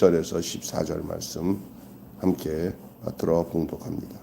11절에서 14절 말씀 함께 들어 봉독합니다.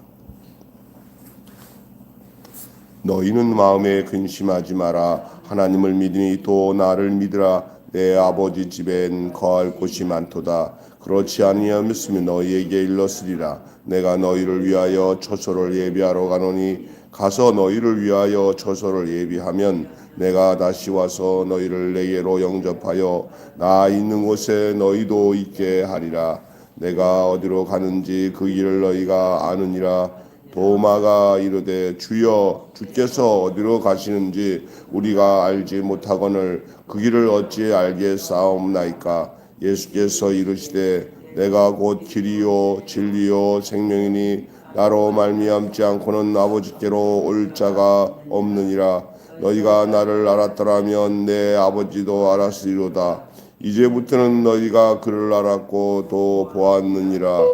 너희는 마음에 근심하지 마라. 하나님을 믿으니 또 나를 믿으라. 내 아버지 집엔 거할 곳이 많도다. 그렇지 아니하였으면 너희에게 일렀으리라. 내가 너희를 위하여 처소를 예비하러 가노니 가서 너희를 위하여 처소를 예비하면 내가 다시 와서 너희를 내게로 영접하여 나 있는 곳에 너희도 있게 하리라. 내가 어디로 가는지 그 길을 너희가 아느니라. 도마가 이르되 주여 주께서 어디로 가시는지 우리가 알지 못하거늘 그 길을 어찌 알겠사옵나이까. 예수께서 이르시되 내가 곧 길이요 진리요 생명이니 나로 말미암지 않고는 아버지께로 올 자가 없느니라. 너희가 나를 알았더라면 내 아버지도 알았으리로다. 이제부터는 너희가 그를 알았고 또 보았느니라.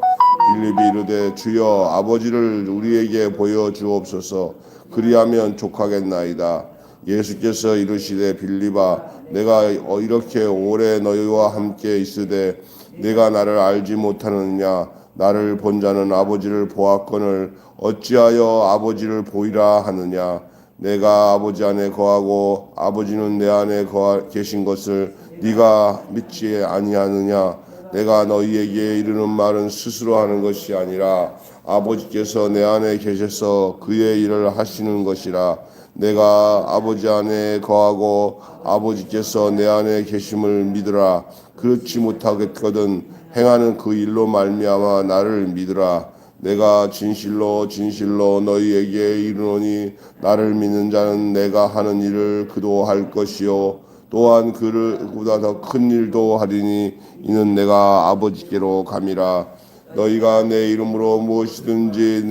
빌립이 이르되 주여 아버지를 우리에게 보여주옵소서. 그리하면 족하겠나이다. 예수께서 이르시되 빌립아 내가 이렇게 오래 너희와 함께 있으되 내가 나를 알지 못하느냐. 나를 본 자는 아버지를 보았거늘 어찌하여 아버지를 보이라 하느냐. 내가 아버지 안에 거하고 아버지는 내 안에 계신 것을 네가 믿지 아니하느냐. 내가 너희에게 이르는 말은 스스로 하는 것이 아니라 아버지께서 내 안에 계셔서 그의 일을 하시는 것이라. 내가 아버지 안에 거하고 아버지께서 내 안에 계심을 믿으라. 그렇지 못하겠거든 행하는 그 일로 말미암아 나를 믿으라. 내가 진실로 진실로 너희에게 이르노니 나를 믿는 자는 내가 하는 일을 그도 할 것이요 또한 그보다 더 큰 일도 하리니 이는 내가 아버지께로 감이라. 너희가 내 이름으로 무엇이든지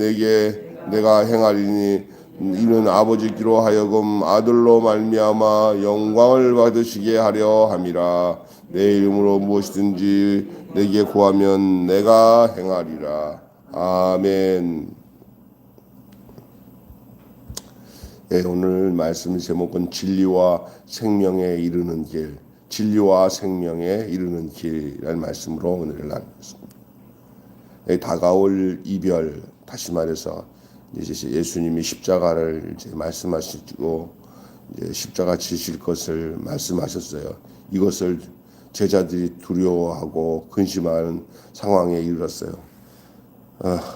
내가 행하리니 이는 아버지께로 하여금 아들로 말미암아 영광을 받으시게 하려 함이라. 내 이름으로 무엇이든지 내게 구하면 내가 행하리라. 아멘. 예, 오늘 말씀 제목은 진리와 생명에 이르는 길, 진리와 생명에 이르는 길이라는 말씀으로 오늘을 나누겠습니다. 예, 다가올 이별, 다시 말해서 이제 예수님이 십자가를 이제 말씀하시고 이제 십자가 지실 것을 말씀하셨어요. 이것을 제자들이 두려워하고 근심하는 상황에 이르렀어요.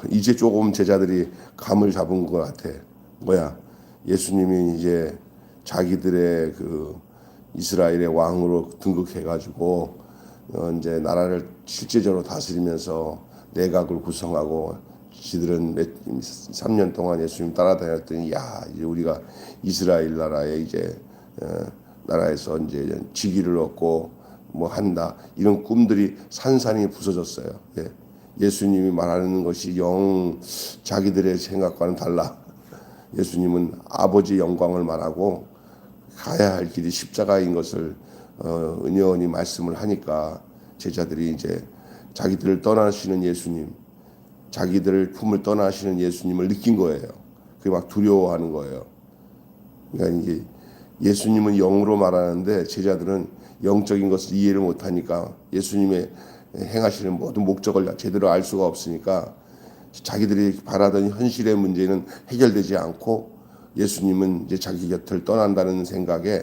이제 조금 제자들이 감을 잡은 것 같아. 뭐야? 예수님이 이제 자기들의 그 이스라엘의 왕으로 등극해가지고 이제 나라를 실제적으로 다스리면서 내각을 구성하고 지들은 3년 동안 예수님 따라다녔더니 야 이제 우리가 이스라엘 나라에 이제 나라에서 이제 직위를 얻고 뭐 한다 이런 꿈들이 산산이 부서졌어요. 예. 예수님이 말하는 것이 영 자기들의 생각과는 달라. 예수님은 아버지 영광을 말하고 가야 할 길이 십자가인 것을 은연히 말씀을 하니까 제자들이 이제 자기들을 떠나시는 예수님, 자기들을 품을 떠나시는 예수님을 느낀 거예요. 그게 막 두려워하는 거예요. 그러니까 이게 예수님은 영으로 말하는데 제자들은 영적인 것을 이해를 못하니까 예수님의 행하시는 모든 목적을 제대로 알 수가 없으니까 자기들이 바라던 현실의 문제는 해결되지 않고 예수님은 이제 자기 곁을 떠난다는 생각에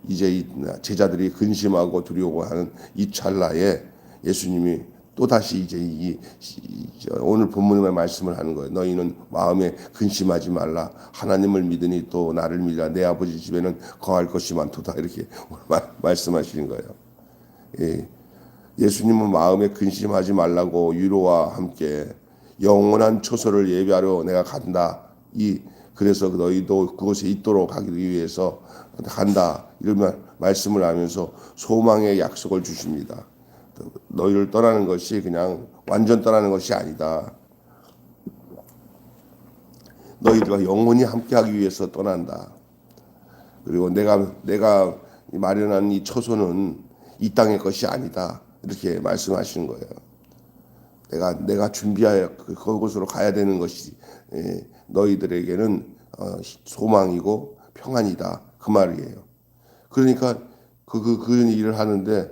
이제 제자들이 근심하고 두려워하는 이 찰나에 예수님이 또 다시 이제 오늘 본문의 말씀을 하는 거예요. 너희는 마음에 근심하지 말라. 하나님을 믿으니 또 나를 믿으라. 내 아버지 집에는 거할 것이 많도다. 이렇게 말씀하시는 거예요. 예. 예수님은 마음에 근심하지 말라고 위로와 함께 영원한 처소를 예비하러 내가 간다. 그래서 너희도 그곳에 있도록 하기 위해서 간다. 이런 말씀을 하면서 소망의 약속을 주십니다. 너희를 떠나는 것이 그냥 완전 떠나는 것이 아니다. 너희들과 영원히 함께하기 위해서 떠난다. 그리고 내가 마련한 이 처소는 이 땅의 것이 아니다. 이렇게 말씀하시는 거예요. 내가 준비하여 그곳으로 가야 되는 것이 너희들에게는 소망이고 평안이다. 그 말이에요. 그러니까 그 일을 하는데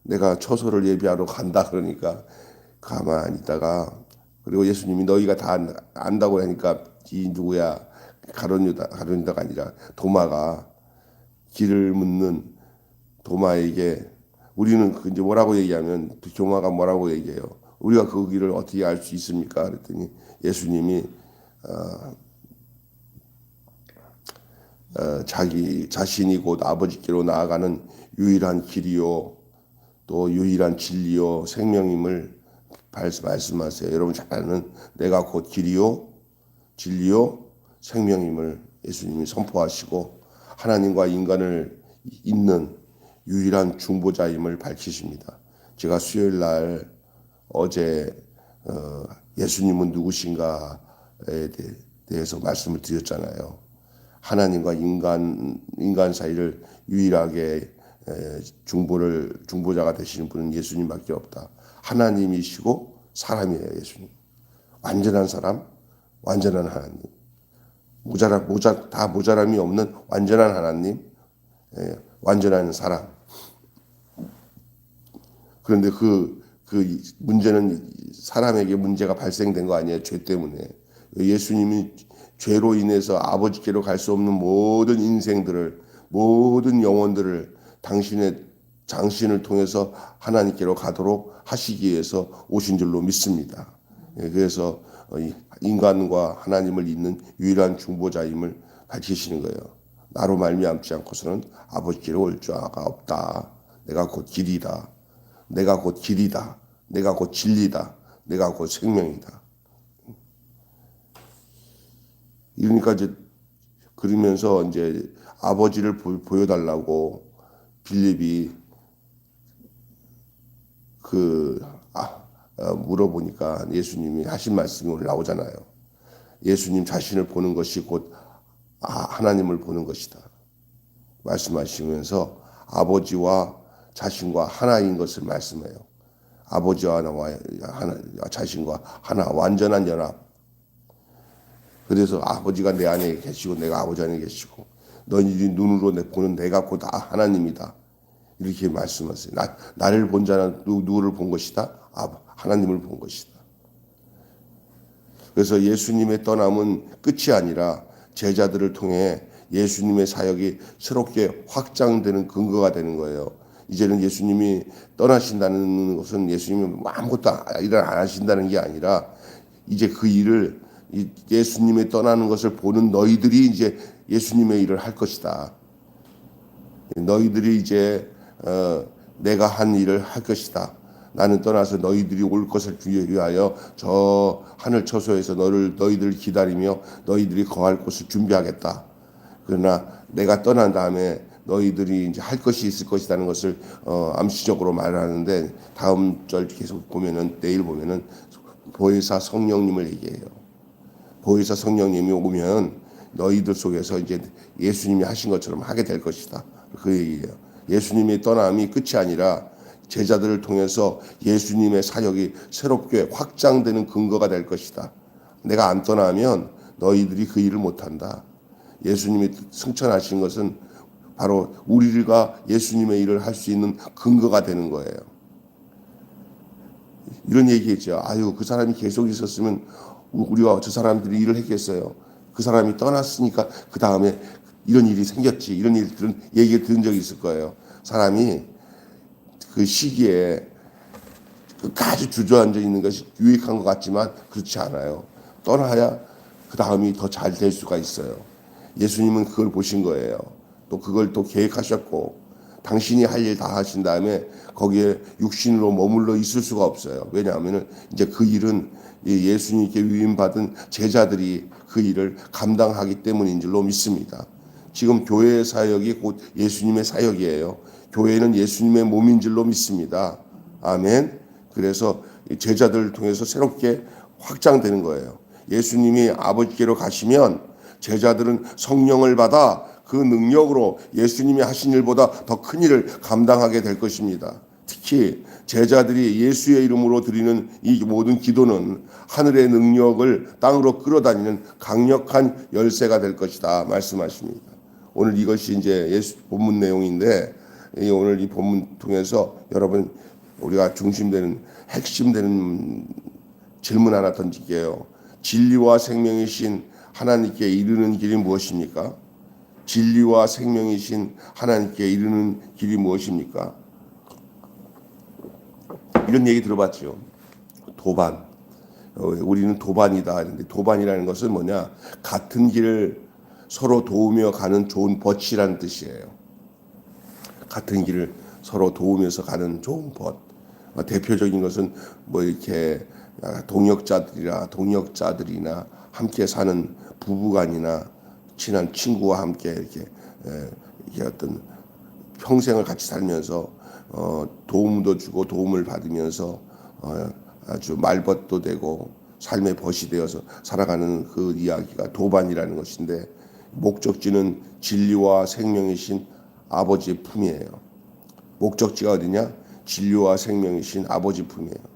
내가 처소를 예비하러 간다 그러니까 가만히 있다가, 그리고 예수님이 너희가 다 안다고 하니까 이 누구야, 가룟유다가 아니라 도마가, 길을 묻는 도마에게, 우리는 그 이제 뭐라고 얘기하면, 도마가 뭐라고 얘기해요? 우리가 그 길을 어떻게 알 수 있습니까? 그랬더니 예수님이 자기 자신이 곧 아버지께로 나아가는 유일한 길이요 또 유일한 진리요 생명임을 말씀하세요. 여러분 잘 아는 내가 곧 길이요 진리요 생명임을 예수님이 선포하시고 하나님과 인간을 잇는 유일한 중보자임을 밝히십니다. 제가 수요일 날 어제 예수님은 누구신가에 대해서 말씀을 드렸잖아요. 하나님과 인간 사이를 유일하게 중보자가 되시는 분은 예수님밖에 없다. 하나님이시고 사람이에요. 예수님. 완전한 사람, 완전한 하나님. 다 모자람이 없는 완전한 하나님, 완전한 사람. 그런데 그 문제는 사람에게 문제가 발생된 거 아니에요. 죄 때문에. 예수님이 죄로 인해서 아버지께로 갈 수 없는 모든 인생들을, 모든 영혼들을 당신을 통해서 하나님께로 가도록 하시기 위해서 오신 줄로 믿습니다. 그래서 인간과 하나님을 잇는 유일한 중보자임을 밝히시는 거예요. 나로 말미암지 않고서는 아버지께로 올 자가 없다. 내가 곧 길이다. 내가 곧 길이다. 내가 곧 진리다. 내가 곧 생명이다. 이러니까 이제 그러면서 이제 아버지를 보여달라고 빌립이 물어보니까 예수님이 하신 말씀이 오늘 나오잖아요. 예수님 자신을 보는 것이 곧 하나님을 보는 것이다. 말씀하시면서 아버지와 자신과 하나인 것을 말씀해요. 아버지와 자신과 하나, 완전한 연합. 그래서 아버지가 내 안에 계시고 내가 아버지 안에 계시고 너희들이 눈으로 보는 내가 곧 하나님이다. 이렇게 말씀하세요. 나를 본 자는 누구를 본 것이다? 하나님을 본 것이다. 그래서 예수님의 떠남은 끝이 아니라 제자들을 통해 예수님의 사역이 새롭게 확장되는 근거가 되는 거예요. 이제는 예수님이 떠나신다는 것은 예수님이 아무것도 일을 안 하신다는 게 아니라 이제 그 일을 예수님의 떠나는 것을 보는 너희들이 이제 예수님의 일을 할 것이다. 너희들이 이제 내가 한 일을 할 것이다. 나는 떠나서 너희들이 올 것을 위하여 저 하늘 처소에서 너희들을 기다리며 너희들이 거할 곳을 준비하겠다. 그러나 내가 떠난 다음에 너희들이 이제 할 것이 있을 것이라는 것을 암시적으로 말하는데 다음 절 계속 보면은 내일 보면은 보혜사 성령님을 얘기해요. 보혜사 성령님이 오면 너희들 속에서 이제 예수님이 하신 것처럼 하게 될 것이다. 그 얘기예요. 예수님의 떠남이 끝이 아니라 제자들을 통해서 예수님의 사역이 새롭게 확장되는 근거가 될 것이다. 내가 안 떠나면 너희들이 그 일을 못한다. 예수님이 승천하신 것은 바로 우리가 예수님의 일을 할 수 있는 근거가 되는 거예요. 이런 얘기했죠. 아유, 그 사람이 계속 있었으면 우리가 저 사람들이 일을 했겠어요. 그 사람이 떠났으니까 그 다음에 이런 일이 생겼지. 이런 얘기를 들은 적이 있을 거예요. 사람이 그 시기에 끝까지 주저앉아 있는 것이 유익한 것 같지만 그렇지 않아요. 떠나야 그 다음이 더 잘 될 수가 있어요. 예수님은 그걸 보신 거예요. 또 그걸 또 계획하셨고 당신이 할 일 다 하신 다음에 거기에 육신으로 머물러 있을 수가 없어요. 왜냐하면 이제 그 일은 예수님께 위임받은 제자들이 그 일을 감당하기 때문인 줄로 믿습니다. 지금 교회의 사역이 곧 예수님의 사역이에요. 교회는 예수님의 몸인 줄로 믿습니다. 아멘. 그래서 제자들을 통해서 새롭게 확장되는 거예요. 예수님이 아버지께로 가시면 제자들은 성령을 받아 그 능력으로 예수님이 하신 일보다 더 큰 일을 감당하게 될 것입니다. 특히 제자들이 예수의 이름으로 드리는 이 모든 기도는 하늘의 능력을 땅으로 끌어다니는 강력한 열쇠가 될 것이다 말씀하십니다. 오늘 이것이 이제 예수 본문 내용인데 오늘 이 본문 통해서 여러분 우리가 핵심되는 질문 하나 던질게요. 진리와 생명이신 하나님께 이르는 길이 무엇입니까? 진리와 생명이신 하나님께 이르는 길이 무엇입니까? 이런 얘기 들어봤죠. 도반. 우리는 도반이다. 근데 도반이라는 것은 뭐냐? 같은 길을 서로 도우며 가는 좋은 벗이라는 뜻이에요. 같은 길을 서로 도우면서 가는 좋은 벗. 대표적인 것은 뭐 이렇게 동역자들이나 함께 사는 부부간이나 친한 친구와 함께 이렇게 어떤 평생을 같이 살면서 도움도 주고 도움을 받으면서 아주 말벗도 되고 삶의 벗이 되어서 살아가는 그 이야기가 도반이라는 것인데, 목적지는 진리와 생명이신 아버지의 품이에요. 목적지가 어디냐? 진리와 생명이신 아버지 품이에요.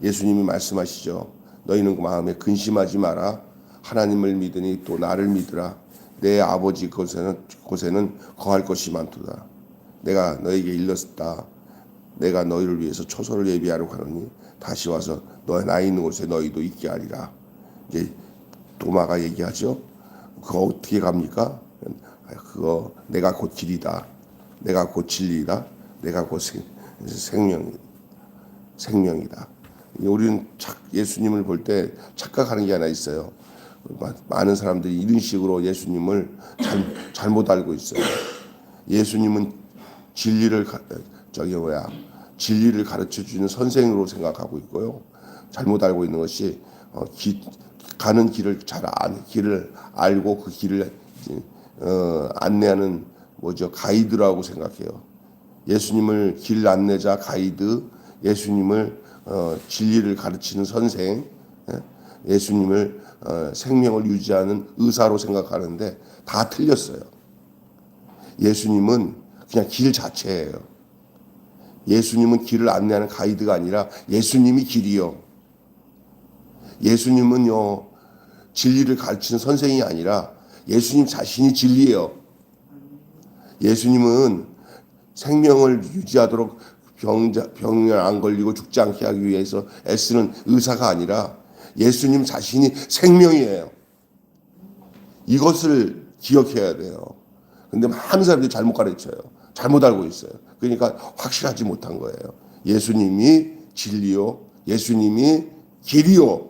예수님이 말씀하시죠. 너희는 그 마음에 근심하지 마라. 하나님을 믿으니 또 나를 믿으라. 내 아버지 곳에는 거할 것이 많도다. 내가 너에게 일렀다. 내가 너희를 위해서 초소를 예비하려고 하노니 다시 와서 나 있는 곳에 너희도 있게 하리라. 이제 도마가 얘기하죠. 그거 어떻게 갑니까? 그거 내가 곧 길이다. 내가 곧 진리다. 내가 곧 생명이다. 우리는 예수님을 볼 때 착각하는 게 하나 있어요. 많은 사람들이 이런 식으로 예수님을 잘못 알고 있어요. 예수님은 진리를 가르쳐 주는 선생으로 생각하고 있고요. 잘못 알고 있는 것이 가는 길을 길을 알고 그 길을 안내하는 가이드라고 생각해요. 예수님을 길 안내자 가이드, 예수님을 진리를 가르치는 선생, 예수님을 생명을 유지하는 의사로 생각하는데 다 틀렸어요. 예수님은 그냥 길 자체예요. 예수님은 길을 안내하는 가이드가 아니라 예수님이 길이요. 예수님은요, 진리를 가르치는 선생이 아니라 예수님 자신이 진리예요. 예수님은 생명을 유지하도록 병을 안 걸리고 죽지 않게 하기 위해서 애쓰는 의사가 아니라 예수님 자신이 생명이에요. 이것을 기억해야 돼요. 근데 많은 사람들이 잘못 가르쳐요. 잘못 알고 있어요. 그러니까 확실하지 못한 거예요. 예수님이 진리요, 예수님이 길이요,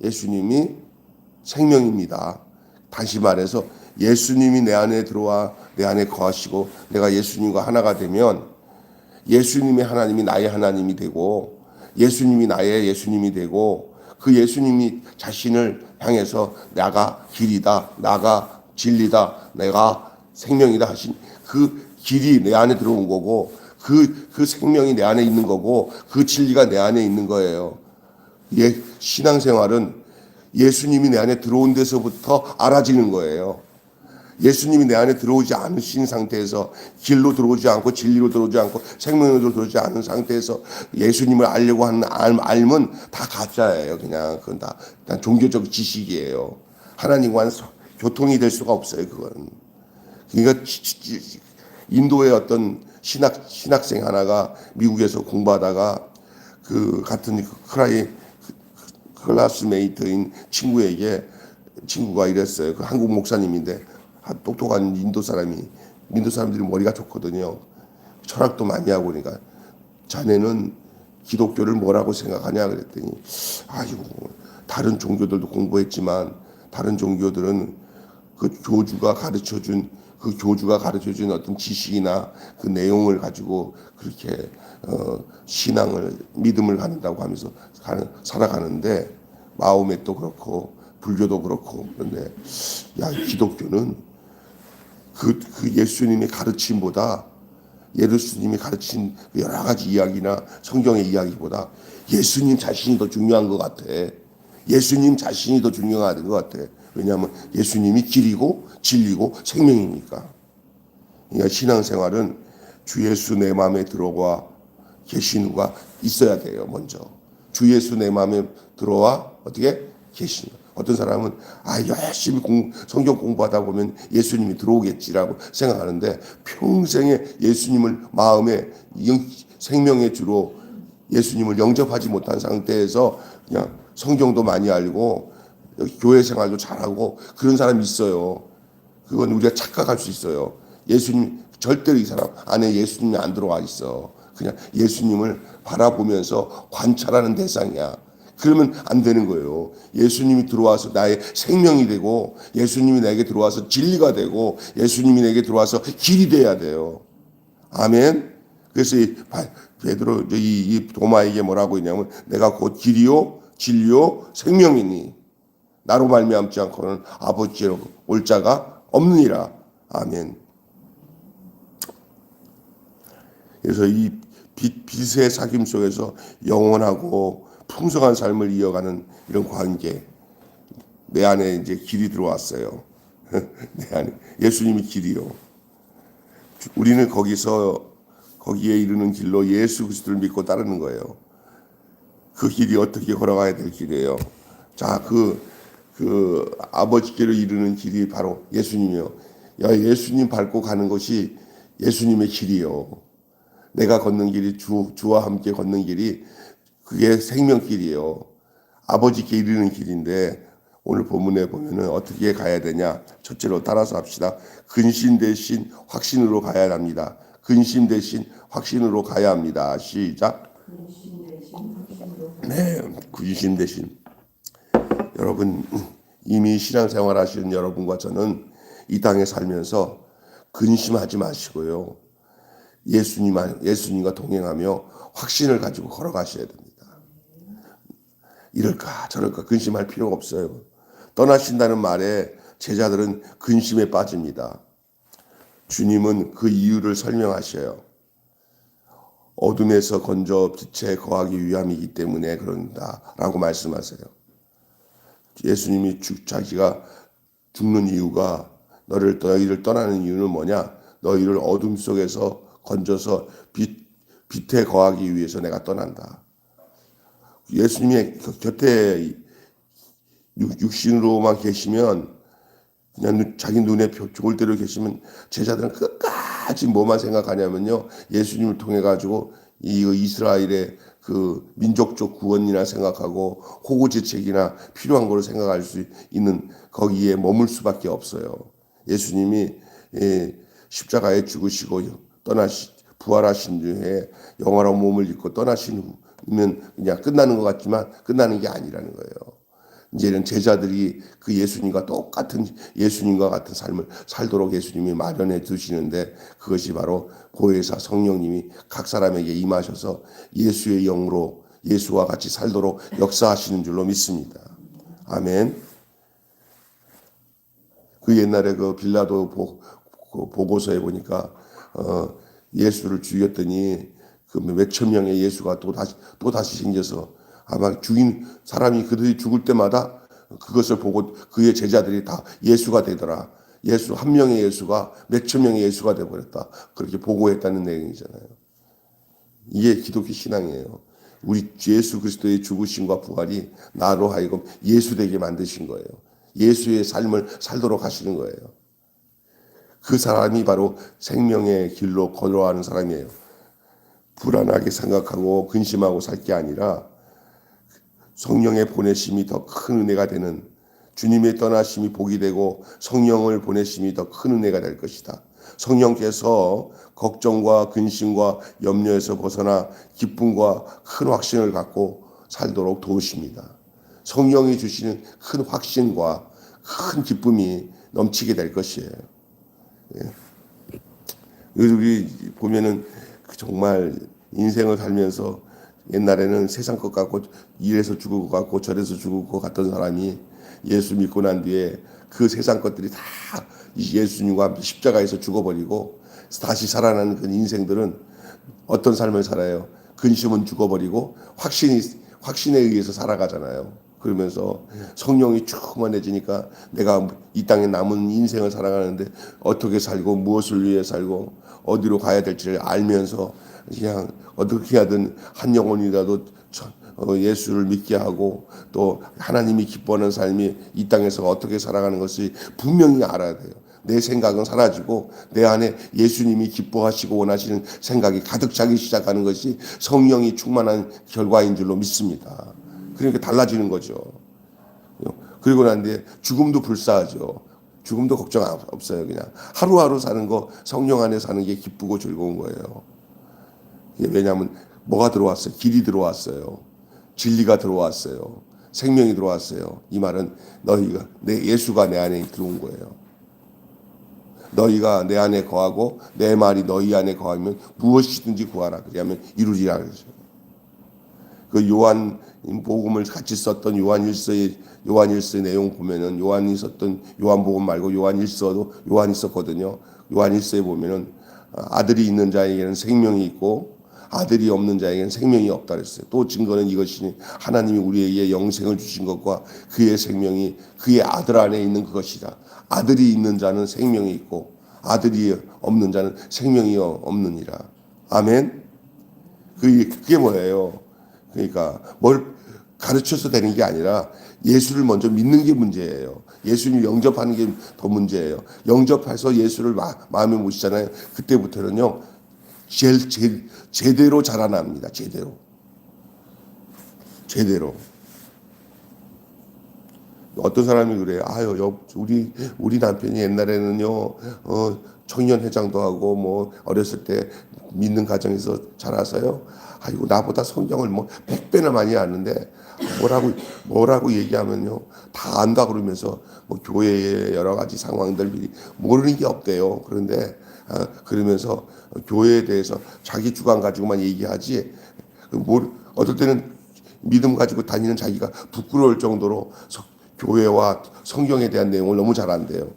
예수님이 생명입니다. 다시 말해서 예수님이 내 안에 들어와 내 안에 거하시고 내가 예수님과 하나가 되면 예수님의 하나님이 나의 하나님이 되고 예수님이 나의 예수님이 되고 그 예수님이 자신을 향해서 나가 길이다, 나가 진리다, 내가 생명이다 하신 그 길이 내 안에 들어온 거고 그 생명이 내 안에 있는 거고 그 진리가 내 안에 있는 거예요. 신앙생활은 예수님이 내 안에 들어온 데서부터 알아지는 거예요. 예수님이 내 안에 들어오지 않으신 상태에서 길로 들어오지 않고 진리로 들어오지 않고 생명으로 들어오지 않은 상태에서 예수님을 알려고 하는 알면 다 가짜예요. 그건 다 종교적 지식이에요. 하나님과는 교통이 될 수가 없어요. 그건. 그러니까 인도의 어떤 신학생 하나가 미국에서 공부하다가 그 같은 클래스메이트인 친구가 이랬어요. 그 한국 목사님인데 똑똑한 인도 사람들이 머리가 좋거든요. 철학도 많이 하고 그러니까 자네는 기독교를 뭐라고 생각하냐 그랬더니 다른 종교들도 공부했지만 다른 종교들은 그 교주가 가르쳐준 어떤 지식이나 그 내용을 가지고 그렇게 믿음을 갖는다고 하면서 살아가는데 마호메도 그렇고 불교도 그렇고 그런데 기독교는 그 예수님의 가르침보다 예수님이 가르친 여러 가지 이야기나 성경의 이야기보다 예수님 자신이 더 중요한 것 같아. 예수님 자신이 더 중요한 것 같아. 왜냐하면 예수님이 길이고 진리고 생명이니까. 그러니까 신앙생활은 주 예수 내 마음에 들어와 계신 후가 있어야 돼요. 먼저 주 예수 내 마음에 들어와 어떻게 계신 어떤 사람은 열심히 성경 공부하다 보면 예수님이 들어오겠지라고 생각하는데 평생에 예수님을 마음에 생명의 주로 예수님을 영접하지 못한 상태에서 그냥 성경도 많이 알고 교회 생활도 잘하고 그런 사람이 있어요. 그건 우리가 착각할 수 있어요. 예수님 절대로 이 사람 안에 예수님이 안 들어와 있어. 그냥 예수님을 바라보면서 관찰하는 대상이야. 그러면 안 되는 거예요. 예수님이 들어와서 나의 생명이 되고 예수님이 내게 들어와서 진리가 되고 예수님이 내게 들어와서 길이 돼야 돼요. 아멘. 그래서 베드로 이 도마에게 뭐라고 했냐면 내가 곧 길이요 진리요 생명이니 나로 말미암지 않고는 아버지로 올 자가 없느니라. 아멘. 그래서 이 빛의 사귐 속에서 영원하고 풍성한 삶을 이어가는 이런 관계, 내 안에 이제 길이 들어왔어요. 내 안에 예수님이 길이요. 우리는 거기에 이르는 길로 예수 그리스도를 믿고 따르는 거예요. 그 길이 어떻게 걸어가야 될 길이에요. 자, 그 아버지께로 이르는 길이 바로 예수님이요. 예수님 밟고 가는 것이 예수님의 길이요. 내가 걷는 길이 주와 함께 걷는 길이 그게 생명길이에요. 아버지께 이르는 길인데 오늘 본문에 보면은 어떻게 가야 되냐? 첫째로 따라서 합시다. 근심 대신 확신으로 가야 합니다. 근심 대신 확신으로 가야 합니다. 시작. 네, 근심 대신. 여러분 이미 신앙생활 하시는 여러분과 저는 이 땅에 살면서 근심하지 마시고요. 예수님과 동행하며 확신을 가지고 걸어가셔야 됩니다. 이럴까 저럴까 근심할 필요가 없어요. 떠나신다는 말에 제자들은 근심에 빠집니다. 주님은 그 이유를 설명하셔요. 어둠에서 건져 빛에 거하기 위함이기 때문에 그런다라고 말씀하세요. 예수님이 자기가 죽는 이유가 너희를 떠나는 이유는 뭐냐? 너희를 어둠 속에서 건져서 빛에 거하기 위해서 내가 떠난다. 예수님의 곁에 육신으로만 계시면 그냥 자기 눈에 좋을 대로 계시면 제자들은 끝까지 뭐만 생각하냐면요. 예수님을 통해 가지고 이 이스라엘의 그 민족적 구원이나 생각하고 호구제책이나 필요한 거로 생각할 수 있는 거기에 머물 수밖에 없어요. 예수님이 십자가에 죽으시고 부활하신 뒤에 영원한 몸을 입고 떠나시면 그냥 끝나는 것 같지만 끝나는 게 아니라는 거예요. 이제는 제자들이 그 예수님과 같은 삶을 살도록 예수님이 마련해 두시는데 그것이 바로 보혜사 성령님이 각 사람에게 임하셔서 예수의 영으로 예수와 같이 살도록 역사하시는 줄로 믿습니다. 아멘. 그 옛날에 그 빌라도 보고서에 보니까 예수를 죽였더니 그 몇천 명의 예수가 또 다시 생겨서 아마 죽인 사람이 그들이 죽을 때마다 그것을 보고 그의 제자들이 다 예수가 되더라. 예수 한 명의 예수가 몇천 명의 예수가 되어버렸다. 그렇게 보고했다는 내용이잖아요. 이게 기독교 신앙이에요. 우리 예수 그리스도의 죽으심과 부활이 나로 하여금 예수 되게 만드신 거예요. 예수의 삶을 살도록 하시는 거예요. 그 사람이 바로 생명의 길로 걸어가는 사람이에요. 불안하게 생각하고 근심하고 살 게 아니라 성령의 보내심이 더 큰 은혜가 되는 주님의 떠나심이 복이 되고 성령을 보내심이 더 큰 은혜가 될 것이다. 성령께서 걱정과 근심과 염려에서 벗어나 기쁨과 큰 확신을 갖고 살도록 도우십니다. 성령이 주시는 큰 확신과 큰 기쁨이 넘치게 될 것이에요. 예. 우리 보면은 정말 인생을 살면서 옛날에는 세상 것 같고 이래서 죽을 것 같고 저래서 죽을 것 같던 사람이 예수 믿고 난 뒤에 그 세상 것들이 다 예수님과 함께 십자가에서 죽어버리고 다시 살아나는 그 인생들은 어떤 삶을 살아요? 근심은 죽어버리고 확신에 의해서 살아가잖아요. 그러면서 성령이 충만해지니까 내가 이 땅에 남은 인생을 살아가는데 어떻게 살고 무엇을 위해 살고 어디로 가야 될지를 알면서 그냥 어떻게 하든 한 영혼이라도 예수를 믿게 하고 또 하나님이 기뻐하는 삶이 이 땅에서 어떻게 살아가는 것을 분명히 알아야 돼요. 내 생각은 사라지고 내 안에 예수님이 기뻐하시고 원하시는 생각이 가득 차기 시작하는 것이 성령이 충만한 결과인 줄로 믿습니다. 그러니까 달라지는 거죠. 그리고 난 뒤에 죽음도 불사하죠. 죽음도 걱정 없어요. 그냥 하루하루 사는 거, 성령 안에 사는 게 기쁘고 즐거운 거예요. 왜냐하면 뭐가 들어왔어요? 길이 들어왔어요. 진리가 들어왔어요. 생명이 들어왔어요. 이 말은 너희가 예수가 내 안에 들어온 거예요. 너희가 내 안에 거하고 내 말이 너희 안에 거하면 무엇이든지 구하라. 그러면 이루리라 그러죠. 그 요한 복음을 같이 썼던 요한일서의 내용 보면은 요한이 썼던 요한복음 말고 요한일서도 요한이 썼거든요. 요한일서에 보면은 아들이 있는 자에게는 생명이 있고 아들이 없는 자에게는 생명이 없다 그랬어요. 또 증거는 이것이니 하나님이 우리에게 영생을 주신 것과 그의 생명이 그의 아들 안에 있는 그것이라. 아들이 있는 자는 생명이 있고 아들이 없는 자는 생명이 없느니라. 아멘. 그게 뭐예요? 그러니까 뭘 가르쳐서 되는 게 아니라 예수를 먼저 믿는 게 문제예요. 예수님 영접하는 게 더 문제예요. 영접해서 예수를 마음에 모시잖아요. 그때부터는요 제대로 자라납니다. 제대로. 어떤 사람이 그래요. 아유, 우리 남편이 옛날에는요, 청년 회장도 하고 뭐 어렸을 때 믿는 가정에서 자라서요. 아이고 나보다 성경을 뭐 100배나 많이 아는데 뭐라고 얘기하면요 다 안다 그러면서 뭐 교회의 여러 가지 상황들 미리 모르는 게 없대요. 그런데 그러면서 교회에 대해서 자기 주관 가지고만 얘기하지. 어떨 때는 믿음 가지고 다니는 자기가 부끄러울 정도로 교회와 성경에 대한 내용을 너무 잘 안대요.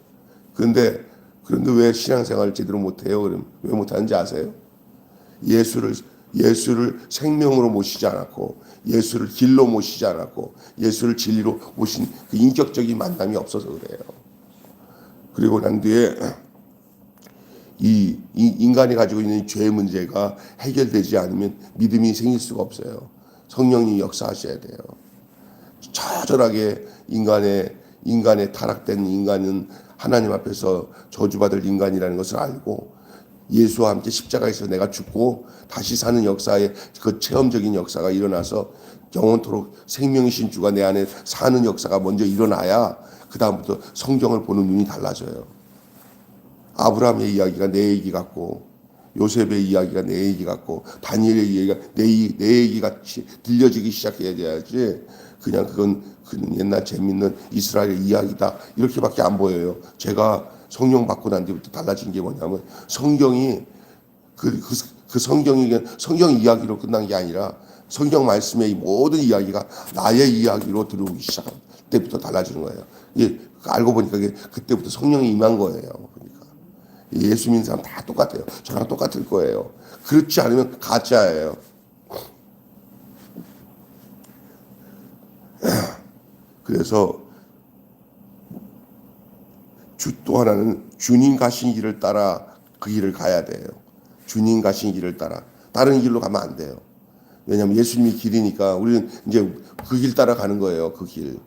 그런데 왜 신앙생활을 제대로 못해요? 그럼 왜 못하는지 아세요? 예수를 생명으로 모시지 않았고 예수를 길로 모시지 않았고 예수를 진리로 모신 그 인격적인 만남이 없어서 그래요. 그리고 난 뒤에 이 인간이 가지고 있는 죄 문제가 해결되지 않으면 믿음이 생길 수가 없어요. 성령이 역사하셔야 돼요. 처절하게 인간의 타락된 인간은 하나님 앞에서 저주받을 인간이라는 것을 알고 예수와 함께 십자가에서 내가 죽고 다시 사는 역사의 그 체험적인 역사가 일어나서 영원토록 생명이신 주가 내 안에 사는 역사가 먼저 일어나야 그 다음부터 성경을 보는 눈이 달라져요. 아브라함의 이야기가 내 얘기 같고 요셉의 이야기가 내 얘기 같고 다니엘의 이야기가 내 얘기 같이 들려지기 시작해야 돼야지 그냥 그건 옛날 재밌는 이스라엘 이야기다 이렇게밖에 안 보여요. 제가 성령 받고 난 뒤부터 달라진 게 뭐냐면 성경이 그 성경이 성경 이야기로 끝난 게 아니라 성경 말씀의 모든 이야기가 나의 이야기로 들어오기 시작할 때부터 달라지는 거예요. 이게 알고 보니까 그때부터 성령이 임한 거예요. 그러니까 예수 믿는 사람 다 똑같아요. 저랑 똑같을 거예요. 그렇지 않으면 가짜예요. 그래서 또 하나는 주님 가신 길을 따라 그 길을 가야 돼요. 주님 가신 길을 따라 다른 길로 가면 안 돼요. 왜냐하면 예수님이 길이니까 우리는 이제 그 길 따라 가는 거예요. 그 길.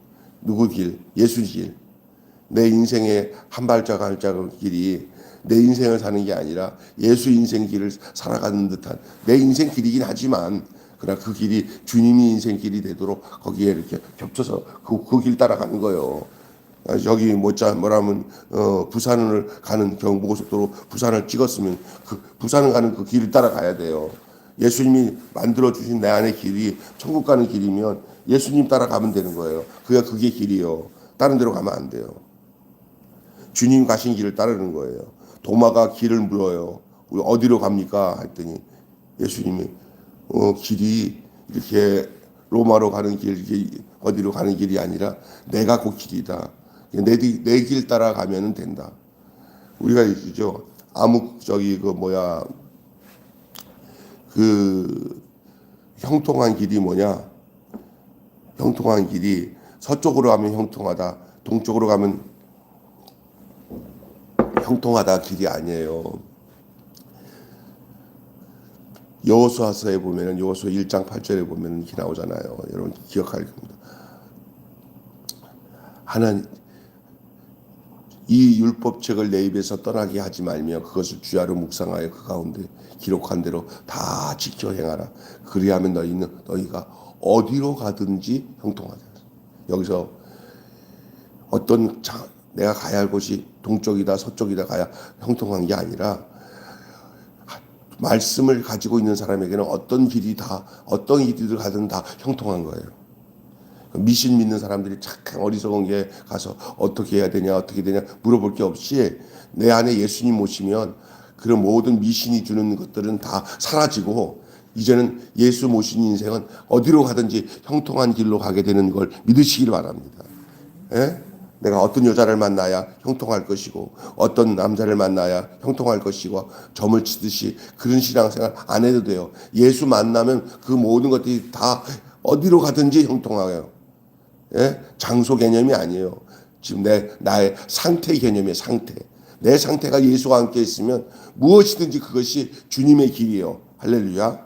누구 길? 예수 길. 내 인생의 한 발자국 한 발자국 길이 내 인생을 사는 게 아니라 예수 인생 길을 살아가는 듯한 내 인생 길이긴 하지만 그러나 그 길이 주님이 인생 길이 되도록 거기에 이렇게 겹쳐서 그 길 따라가는 거예요. 여기 뭐라면 부산을 가는 경부고속도로 부산을 찍었으면 그 부산을 가는 그 길을 따라가야 돼요. 예수님이 만들어 주신 내 안의 길이 천국 가는 길이면 예수님 따라가면 되는 거예요. 그게 길이요. 다른 데로 가면 안 돼요. 주님 가신 길을 따르는 거예요. 도마가 길을 물어요. 우리 어디로 갑니까? 했더니 예수님이 길이 이렇게 로마로 가는 길, 이게 어디로 가는 길이 아니라 내가 그 길이다. 내 길 따라가면 된다. 우리가 있죠. 형통한 길이 뭐냐? 형통한 길이 서쪽으로 가면 형통하다. 동쪽으로 가면 형통하다 길이 아니에요. 여호수아서에 보면은 여호수아 1장 8절에 보면은 이렇게 나오잖아요. 여러분 기억할 겁니다. 하나님 이 율법책을 내 입에서 떠나게 하지 말며 그것을 주야로 묵상하여 그 가운데 기록한 대로 다 지켜 행하라. 그리하면 너희가 어디로 가든지 형통하다. 여기서 어떤 내가 가야 할 곳이 동쪽이다 서쪽이다 가야 형통한 게 아니라 말씀을 가지고 있는 사람에게는 어떤 길이든 가든 다 형통한 거예요. 미신 믿는 사람들이 착한 어리석은 게 가서 어떻게 해야 되냐 물어볼 게 없이 내 안에 예수님 모시면 그런 모든 미신이 주는 것들은 다 사라지고 이제는 예수 모신 인생은 어디로 가든지 형통한 길로 가게 되는 걸 믿으시길 바랍니다. 예? 내가 어떤 여자를 만나야 형통할 것이고 어떤 남자를 만나야 형통할 것이고 점을 치듯이 그런 신앙생활 안 해도 돼요. 예수 만나면 그 모든 것들이 다 어디로 가든지 형통해요. 예? 장소 개념이 아니에요. 지금 나의 상태 개념이에요. 상태. 내 상태가 예수와 함께 있으면 무엇이든지 그것이 주님의 길이에요. 할렐루야.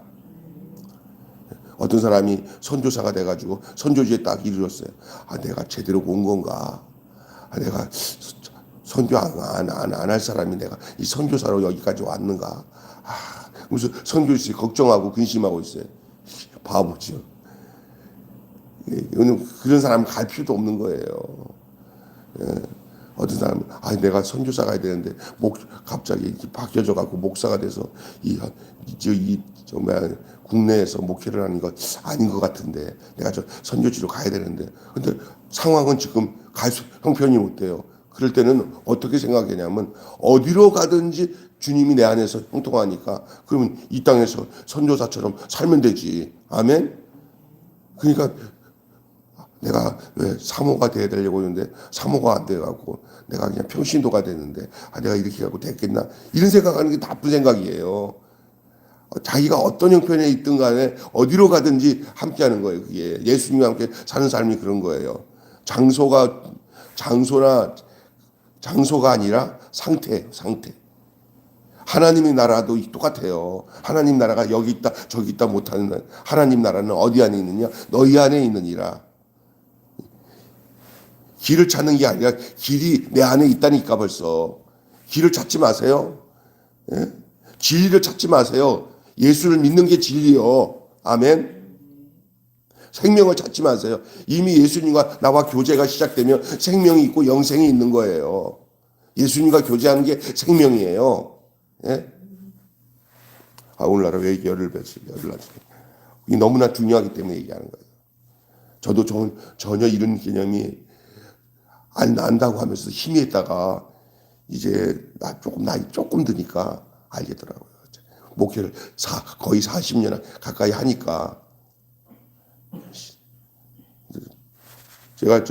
어떤 사람이 선교사가 돼가지고 선교지에 딱 이르렀어요. 내가 제대로 온 건가? 내가 선교 안 할 사람이 내가 이 선교사로 여기까지 왔는가? 무슨 선교지 걱정하고 근심하고 있어요. 바보죠. 그런 사람 갈 필요도 없는 거예요. 어떤 사람은 내가 선교사 가야 되는데 갑자기 바뀌어져 갖고 목사가 돼서 정말 국내에서 목회를 하는 것 아닌 것 같은데 내가 저 선교지로 가야 되는데 근데 상황은 지금 형편이 못 돼요. 그럴 때는 어떻게 생각하냐면 어디로 가든지 주님이 내 안에서 형통하니까 그러면 이 땅에서 선교사처럼 살면 되지. 아멘. 그러니까 내가 왜 사모가 돼야 되려고 했는데 사모가 안 돼갖고 내가 그냥 평신도가 됐는데 내가 이렇게 하고 됐겠나 이런 생각하는 게 나쁜 생각이에요. 자기가 어떤 형편에 있든 간에 어디로 가든지 함께하는 거예요. 그게 예수님과 함께 사는 삶이 그런 거예요. 장소가 아니라 상태. 하나님의 나라도 똑같아요. 하나님 나라가 여기 있다 저기 있다 못하는 하나님 나라는 어디 안에 있느냐? 너희 안에 있느니라. 길을 찾는 게 아니라 길이 내 안에 있다니까 벌써. 길을 찾지 마세요. 예? 진리를 찾지 마세요. 예수를 믿는 게 진리요. 아멘. 생명을 찾지 마세요. 이미 예수님과 나와 교제가 시작되면 생명이 있고 영생이 있는 거예요. 예수님과 교제하는 게 생명이에요. 예? 오늘날은 왜 열을 뺐어요? 이게 너무나 중요하기 때문에 얘기하는 거예요. 저도 전혀 이런 개념이 안 난다고 하면서 희미했다가 이제 나이 조금 드니까 알겠더라고요. 목회를 거의 40년 가까이 하니까 제가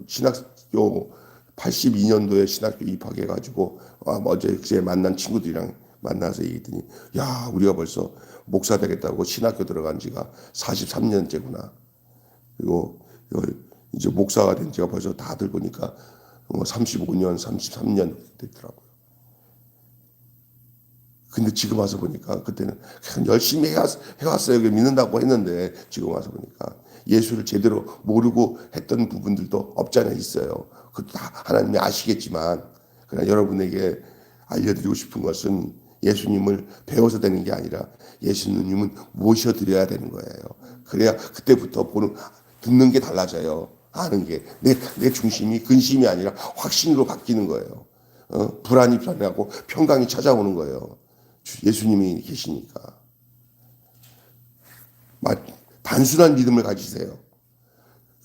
신학교 82년도에 신학교 입학해가지고 어제 만난 친구들이랑 만나서 얘기했더니 야 우리가 벌써 목사 되겠다고 신학교 들어간 지가 43년째구나. 그리고 이제 목사가 된 지가 벌써 다들 보니까 35년, 33년 됐더라고요. 근데 지금 와서 보니까 그때는 그냥 열심히 해왔어요. 믿는다고 했는데 지금 와서 보니까 예수를 제대로 모르고 했던 부분들도 없지 않아 있어요. 그것도 다 하나님이 아시겠지만 그러나 여러분에게 알려드리고 싶은 것은 예수님을 배워서 되는 게 아니라 예수님은 모셔드려야 되는 거예요. 그래야 그때부터 듣는 게 달라져요. 아는 게 내 중심이 근심이 아니라 확신으로 바뀌는 거예요. 불안이 변하고 평강이 찾아오는 거예요. 예수님이 계시니까. 단순한 믿음을 가지세요.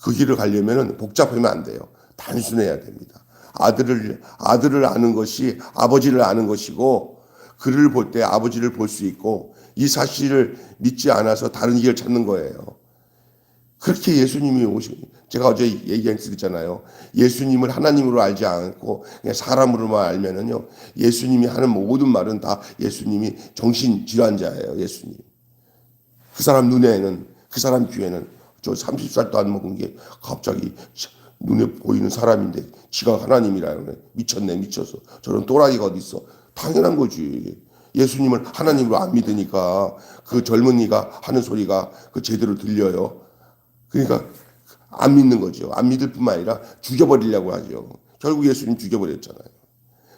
그 길을 가려면 복잡하면 안 돼요. 단순해야 됩니다. 아들을 아는 것이 아버지를 아는 것이고 그를 볼 때 아버지를 볼 수 있고 이 사실을 믿지 않아서 다른 길을 찾는 거예요. 그렇게 예수님이 제가 어제 얘기했잖아요. 예수님을 하나님으로 알지 않고 그냥 사람으로만 알면은요, 예수님이 하는 모든 말은 다 예수님이 정신질환자예요. 예수님. 그 사람 눈에는, 그 사람 귀에는 저 30살도 안 먹은 게 갑자기 눈에 보이는 사람인데 지가 하나님이라는 거예요. 미쳤네, 미쳤어. 저런 또라이가 어디 있어. 당연한 거지. 예수님을 하나님으로 안 믿으니까 그 젊은이가 하는 소리가 그 제대로 들려요. 그러니까 안 믿는 거죠. 안 믿을 뿐만 아니라 죽여버리려고 하죠. 결국 예수님 죽여버렸잖아요.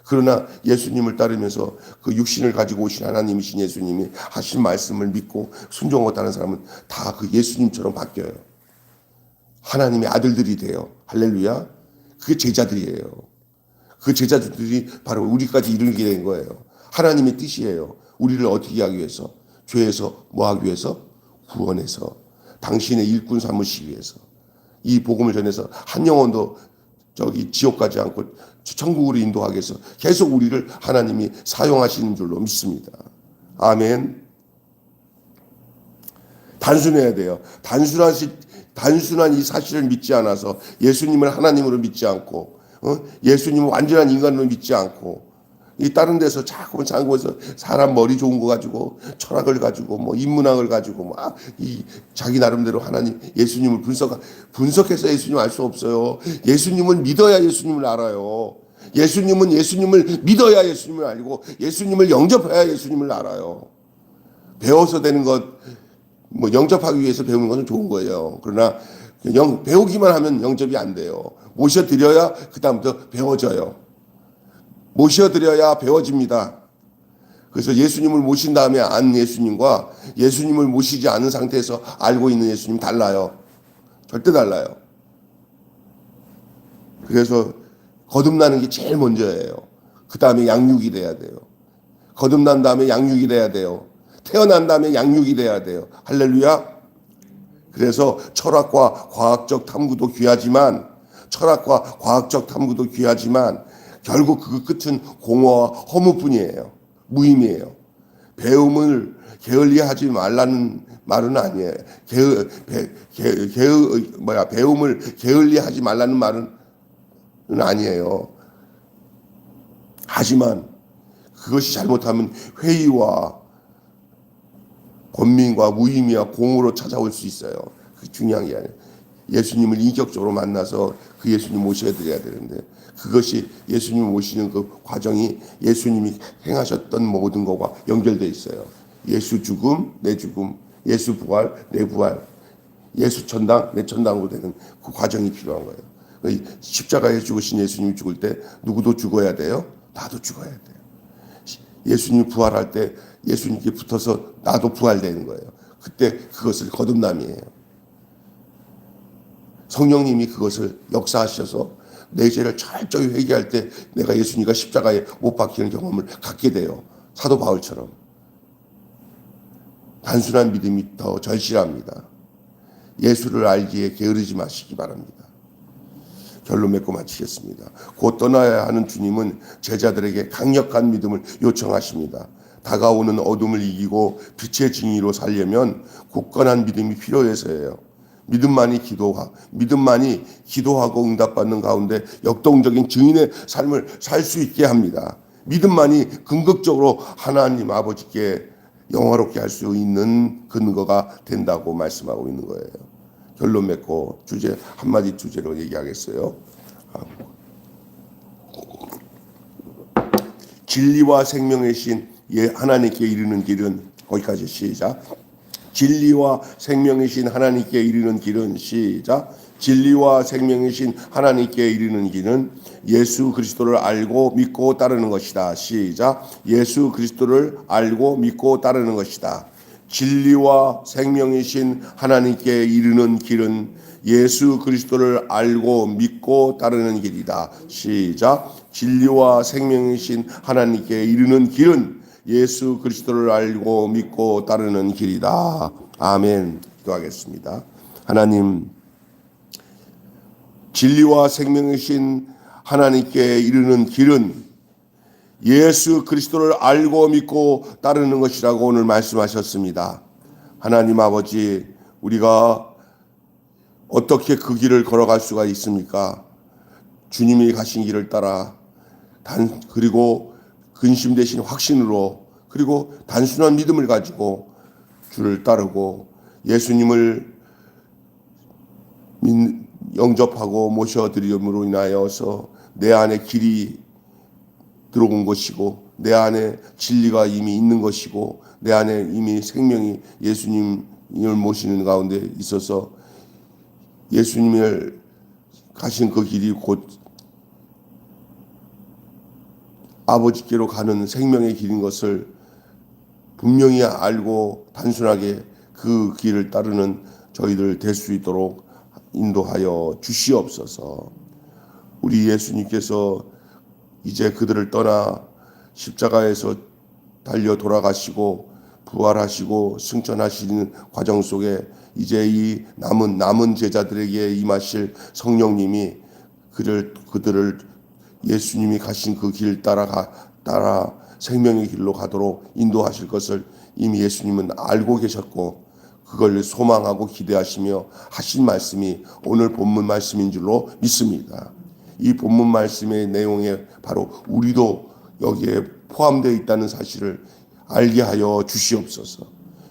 그러나 예수님을 따르면서 그 육신을 가지고 오신 하나님이신 예수님이 하신 말씀을 믿고 순종하다는 사람은 다 그 예수님처럼 바뀌어요. 하나님의 아들들이 돼요. 할렐루야. 그게 제자들이에요. 그 제자들이 바로 우리까지 이르게 된 거예요. 하나님의 뜻이에요. 우리를 어떻게 하기 위해서? 죄에서 뭐 하기 위해서? 구원해서 당신의 일꾼 삼으시기 위해서 이 복음을 전해서 한 영혼도 지옥 가지 않고 천국으로 인도하기 위해서 계속 우리를 하나님이 사용하시는 줄로 믿습니다. 아멘. 단순해야 돼요. 단순한 이 사실을 믿지 않아서 예수님을 하나님으로 믿지 않고 예수님을 완전한 인간으로 믿지 않고 이 다른 데서 자꾸 장구에서 사람 머리 좋은 거 가지고 철학을 가지고 뭐 인문학을 가지고 막 이 자기 나름대로 하나님 예수님을 분석해서 예수님 알 수 없어요. 예수님은 믿어야 예수님을 알아요. 예수님은 예수님을 믿어야 예수님을 알고 예수님을 영접해야 예수님을 알아요. 배워서 되는 것 뭐 영접하기 위해서 배우는 것은 좋은 거예요. 그러나 배우기만 하면 영접이 안 돼요. 모셔드려야 그 다음부터 배워져요. 모셔드려야 배워집니다. 그래서 예수님을 모신 다음에 안 예수님과 예수님을 모시지 않은 상태에서 알고 있는 예수님 달라요. 절대 달라요. 그래서 거듭나는 게 제일 먼저예요. 그 다음에 양육이 돼야 돼요. 거듭난 다음에 양육이 돼야 돼요. 태어난 다음에 양육이 돼야 돼요. 할렐루야. 그래서 철학과 과학적 탐구도 귀하지만 결국 그 끝은 공허와 허무뿐이에요. 무의미해요. 배움을 게을리하지 말라는 말은 아니에요. 배움을 게을리하지 말라는 말은 아니에요. 하지만 그것이 잘못하면 회의와 권민과 무의미와 공으로 찾아올 수 있어요. 그게 중요한 게 아니에요. 예수님을 인격적으로 만나서 그 예수님 모셔드려야 되는데 그것이 예수님 모시는 그 과정이 예수님이 행하셨던 모든 것과 연결되어 있어요. 예수 죽음, 내 죽음, 예수 부활, 내 부활, 예수 천당, 내 천당으로 되는 그 과정이 필요한 거예요. 십자가에 죽으신 예수님이 죽을 때 누구도 죽어야 돼요? 나도 죽어야 돼요. 예수님이 부활할 때 예수님께 붙어서 나도 부활되는 거예요. 그때 그것을 거듭남이에요. 성령님이 그것을 역사하셔서 내 죄를 철저히 회개할 때 내가 예수님과 십자가에 못 박히는 경험을 갖게 돼요. 사도 바울처럼. 단순한 믿음이 더 절실합니다. 예수를 알기에 게으르지 마시기 바랍니다. 결론 맺고 마치겠습니다. 곧 떠나야 하는 주님은 제자들에게 강력한 믿음을 요청하십니다. 다가오는 어둠을 이기고 빛의 증인으로 살려면 굳건한 믿음이 필요해서예요. 믿음만이 기도하고 응답받는 가운데 역동적인 증인의 삶을 살 수 있게 합니다. 믿음만이 궁극적으로 하나님 아버지께 영화롭게 할 수 있는 근거가 된다고 말씀하고 있는 거예요. 결론 맺고 한마디 주제로 얘기하겠어요. 진리와 생명의 신 하나님께 이르는 길은 거기까지 시작. 진리와 생명의 신 하나님께 이르는 길은 시작. 진리와 생명의 신 하나님께 이르는 길은 예수 그리스도를 알고 믿고 따르는 것이다. 시작. 예수 그리스도를 알고 믿고 따르는 것이다. 진리와 생명의 신 하나님께 이르는 길은 예수 그리스도를 알고 믿고 따르는 길이다. 시작. 진리와 생명의 신 하나님께 이르는 길은 예수 그리스도를 알고 믿고 따르는 길이다. 아멘. 기도하겠습니다. 하나님, 진리와 생명의 신 하나님께 이르는 길은 예수 그리스도를 알고 믿고 따르는 것이라고 오늘 말씀하셨습니다. 하나님 아버지, 우리가 어떻게 그 길을 걸어갈 수가 있습니까? 주님이 가신 길을 따라 그리고 근심 대신 확신으로 그리고 단순한 믿음을 가지고 주를 따르고 예수님을 영접하고 모셔드림으로 인하여서 내 안에 길이 들어온 것이고 내 안에 진리가 이미 있는 것이고 내 안에 이미 생명이 예수님을 모시는 가운데 있어서 예수님을 가신 그 길이 곧 아버지께로 가는 생명의 길인 것을 분명히 알고 단순하게 그 길을 따르는 저희들 될 수 있도록 인도하여 주시옵소서. 우리 예수님께서 이제 그들을 떠나 십자가에서 달려 돌아가시고 부활하시고 승천하시는 과정 속에 이제 이 남은 제자들에게 임하실 성령님이 그들을 예수님이 가신 그 길 따라 생명의 길로 가도록 인도하실 것을 이미 예수님은 알고 계셨고 그걸 소망하고 기대하시며 하신 말씀이 오늘 본문 말씀인 줄로 믿습니다. 이 본문 말씀의 내용에 바로 우리도 여기에 포함되어 있다는 사실을 알게 하여 주시옵소서.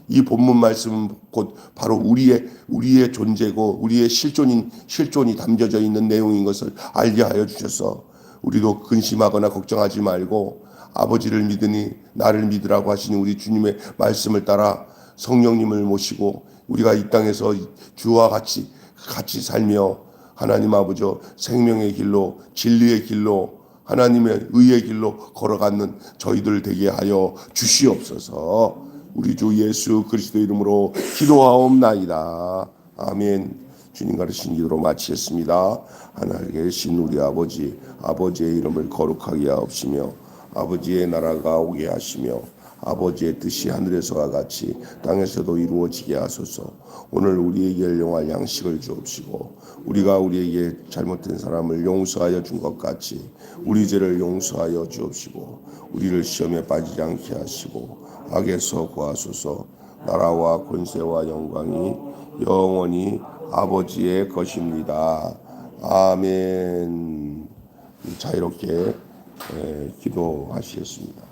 이 본문 말씀은 곧 바로 우리의 존재고 우리의 실존이 담겨져 있는 내용인 것을 알게 하여 주셔서 우리도 근심하거나 걱정하지 말고 아버지를 믿으니 나를 믿으라고 하시는 우리 주님의 말씀을 따라 성령님을 모시고 우리가 이 땅에서 주와 같이 살며 하나님 아버지 생명의 길로 진리의 길로 하나님의 의의 길로 걸어가는 저희들 되게 하여 주시옵소서. 우리 주 예수 그리스도 이름으로 기도하옵나이다. 아멘. 주님 가르친 기도로 마치겠습니다. 하나님에 계신 우리 아버지의 이름을 거룩하게 하옵시며 아버지의 나라가 오게 하시며 아버지의 뜻이 하늘에서와 같이 땅에서도 이루어지게 하소서. 오늘 우리에게 일용할 양식을 주옵시고 우리가 우리에게 잘못된 사람을 용서하여 준 것 같이 우리 죄를 용서하여 주옵시고 우리를 시험에 빠지지 않게 하시고 악에서 구하소서. 나라와 권세와 영광이 영원히 아버지의 것입니다. 아멘. 자유롭게 기도하시겠습니다.